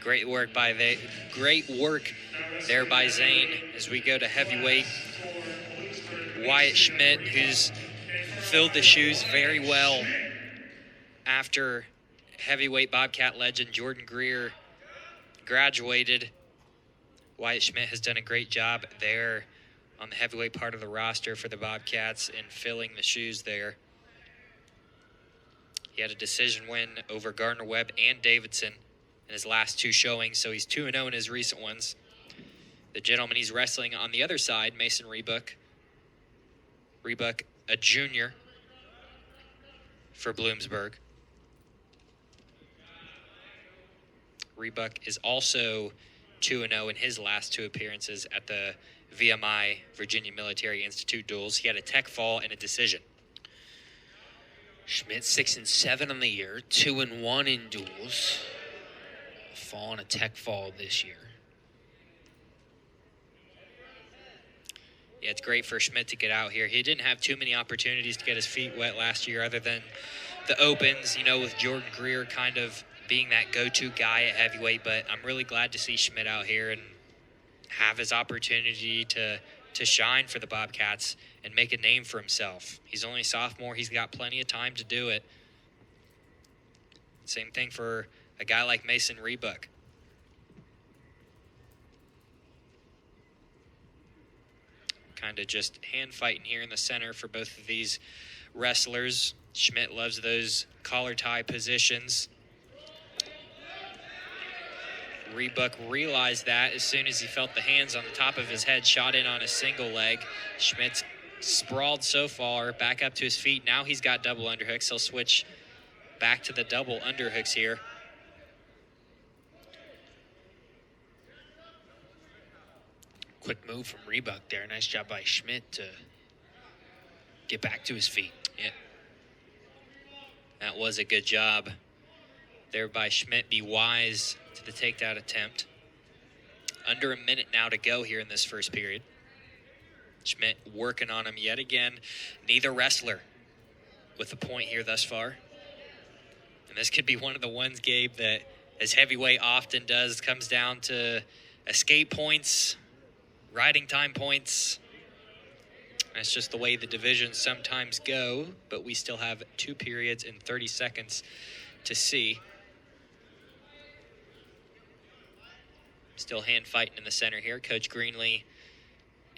Great work there by Zane as we go to heavyweight. Wyatt Schmitt, who's filled the shoes very well after heavyweight Bobcat legend Jordan Greer graduated. Wyatt Schmitt has done a great job there on the heavyweight part of the roster for the Bobcats in filling the shoes there. He had a decision win over Gardner Webb and Davidson in his last two showings, so he's 2-0 in his recent ones. The gentleman he's wrestling on the other side, Mason Rebuck. Rebuck, a junior for Bloomsburg. Rebuck is also 2-0 in his last two appearances at the VMI Virginia Military Institute duels. He had a tech fall and a decision. Schmitt 6-7 on the year, 2-1 in duels. A fall and a tech fall this year. Yeah, it's great for Schmitt to get out here. He didn't have too many opportunities to get his feet wet last year other than the opens, with Jordan Greer kind of being that go-to guy at heavyweight. But I'm really glad to see Schmitt out here and have his opportunity to shine for the Bobcats and make a name for himself. He's only a sophomore. He's got plenty of time to do it. Same thing for a guy like Mason Rebuck. Kind of just hand fighting here in the center for both of these wrestlers. Schmitt loves those collar tie positions. Rebuck realized that as soon as he felt the hands on the top of his head, shot in on a single leg. Schmitt's sprawled so far, back up to his feet. Now he's got double underhooks. He'll switch back to the double underhooks here. Quick move from Rebuck there. Nice job by Schmitt to get back to his feet. Yeah. That was a good job there by Schmitt. Be wise to the takedown attempt. Under a minute now to go here in this first period. Schmitt working on him yet again. Neither wrestler with a point here thus far. And this could be one of the ones, Gabe, that as heavyweight often does, comes down to escape points, riding time points. That's just the way the divisions sometimes go, but we still have 2 periods and 30 seconds to see. Still hand fighting in the center here. Coach Greenlee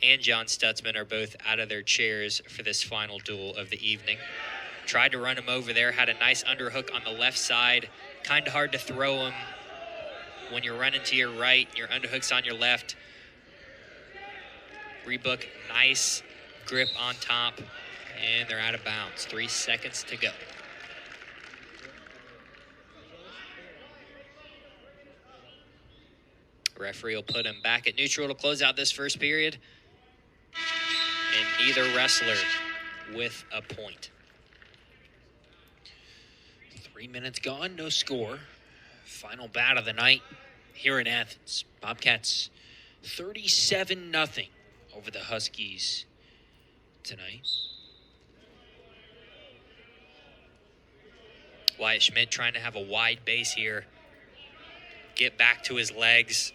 and John Stutzman are both out of their chairs for this final duel of the evening. Tried to run him over there, had a nice underhook on the left side. Kind of hard to throw him when you're running to your right and your underhook's on your left. Rebuck, nice grip on top, and they're out of bounds. 3 seconds to go. Referee will put him back at neutral to close out this first period. And neither wrestler with a point. 3 minutes gone, no score. Final bout of the night here in Athens. Bobcats 37-0 over the Huskies tonight. Wyatt Schmitt trying to have a wide base here. Get back to his legs.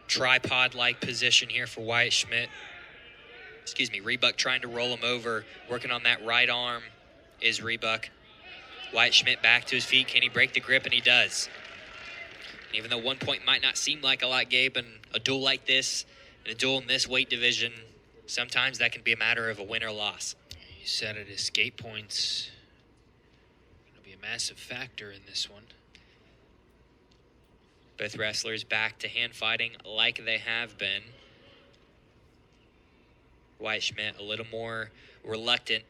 Tripod-like position here for Wyatt Schmitt. Rebuck trying to roll him over. Working on that right arm is Rebuck. Wyatt Schmitt back to his feet. Can he break the grip? And he does. And even though 1 point might not seem like a lot, Gabe, in a duel like this, in a duel in this weight division, sometimes that can be a matter of a win or loss. You said it, escape points going to be a massive factor in this one. Both wrestlers back to hand fighting like they have been. Wyatt Schmitt a little more reluctant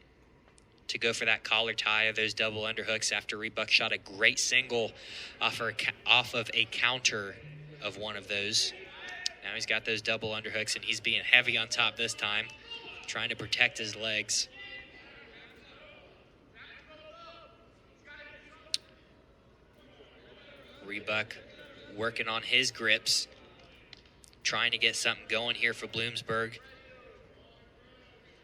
to go for that collar tie of those double underhooks after Rebuck shot a great single off of a counter of one of those. Now he's got those double underhooks, and he's being heavy on top this time, trying to protect his legs. Rebuck working on his grips, trying to get something going here for Bloomsburg.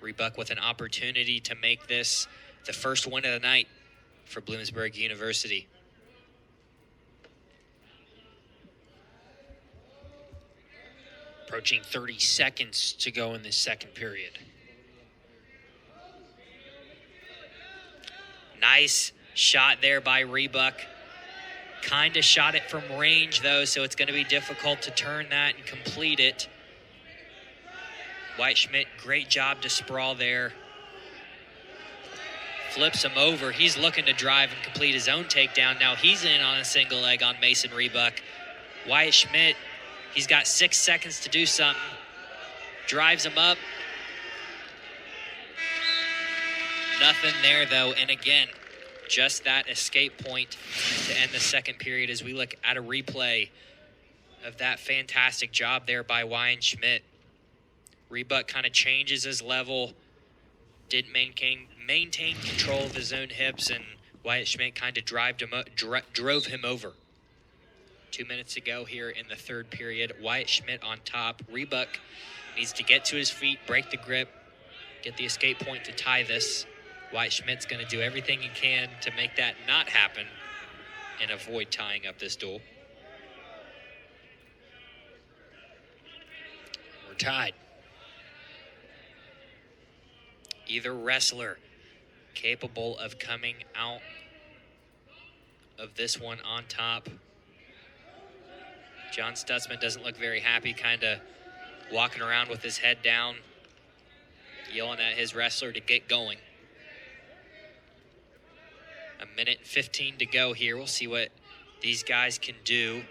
Rebuck with an opportunity to make this the first win of the night for Bloomsburg University. Approaching 30 seconds to go in this second period. Nice shot there by Rebuck. Kind of shot it from range, though, so it's going to be difficult to turn that and complete it. Wyatt Schmitt, great job to sprawl there. Flips him over. He's looking to drive and complete his own takedown. Now he's in on a single leg on Mason Rebuck. Wyatt Schmitt, he's got 6 seconds to do something. Drives him up. Nothing there, though. And again, just that escape point to end the second period as we look at a replay of that fantastic job there by Wyatt Schmitt. Rebuck kind of changes his level, didn't maintain control of his own hips, and Wyatt Schmitt kind of drove him over. 2 minutes to go here in the third period. Wyatt Schmitt on top. Rebuck needs to get to his feet, break the grip, get the escape point to tie this. Wyatt Schmidt's going to do everything he can to make that not happen and avoid tying up this duel. We're tied. Either wrestler capable of coming out of this one on top. John Stutzman doesn't look very happy, kind of walking around with his head down, yelling at his wrestler to get going. 1:15 to go here. We'll see what these guys can do.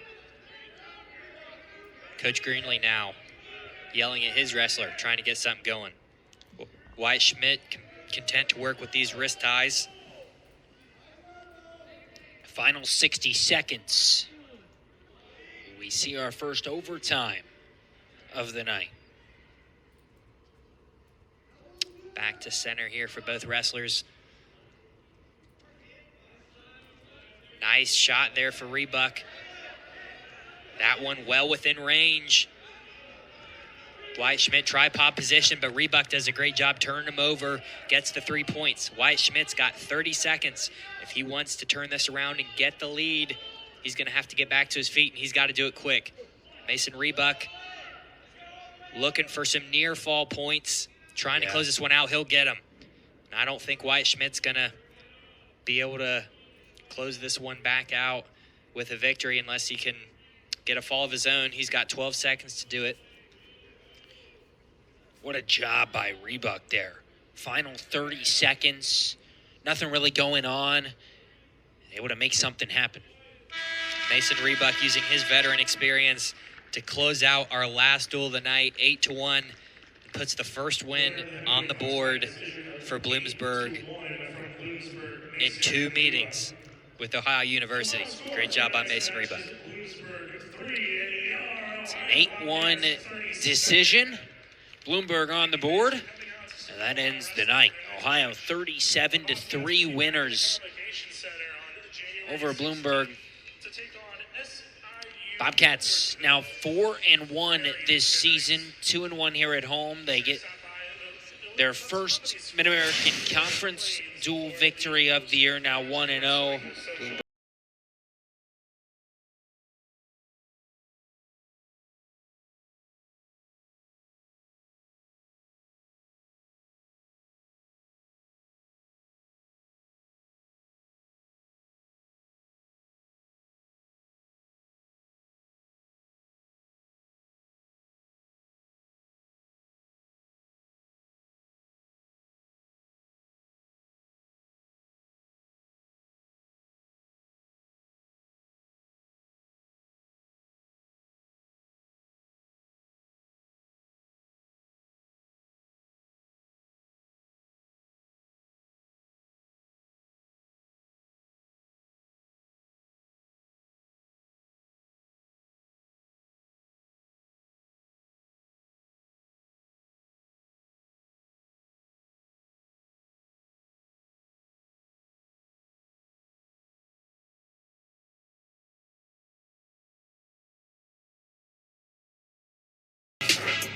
Coach Greenlee now yelling at his wrestler, trying to get something going. Wyatt Schmitt content to work with these wrist ties. Final 60 seconds. We see our first overtime of the night. Back to center here for both wrestlers. Nice shot there for Rebuck. That one well within range. Wyatt Schmitt tripod position, but Rebuck does a great job turning him over, gets the 3 points. Wyatt Schmitt's got 30 seconds. If he wants to turn this around and get the lead, he's going to have to get back to his feet, and he's got to do it quick. Mason Rebuck looking for some near fall points, trying to close this one out. He'll get them. And I don't think Wyatt Schmitt's going to be able to close this one back out with a victory unless he can get a fall of his own. He's got 12 seconds to do it. What a job by Rebuck there. Final 30 seconds. Nothing really going on. Able to make something happen. Mason Rebuck using his veteran experience to close out our last duel of the night, 8-1. Puts the first win on the board for Bloomsburg in 2 meetings with Ohio University. Great job by Mason Rebuck. It's an 8-1 decision. Bloomsburg on the board, and that ends the night. Ohio 37-3 winners over Bloomsburg. Bobcats now 4-1 this season, 2-1 here at home. They get their first Mid-American Conference dual victory of the year, now 1-0.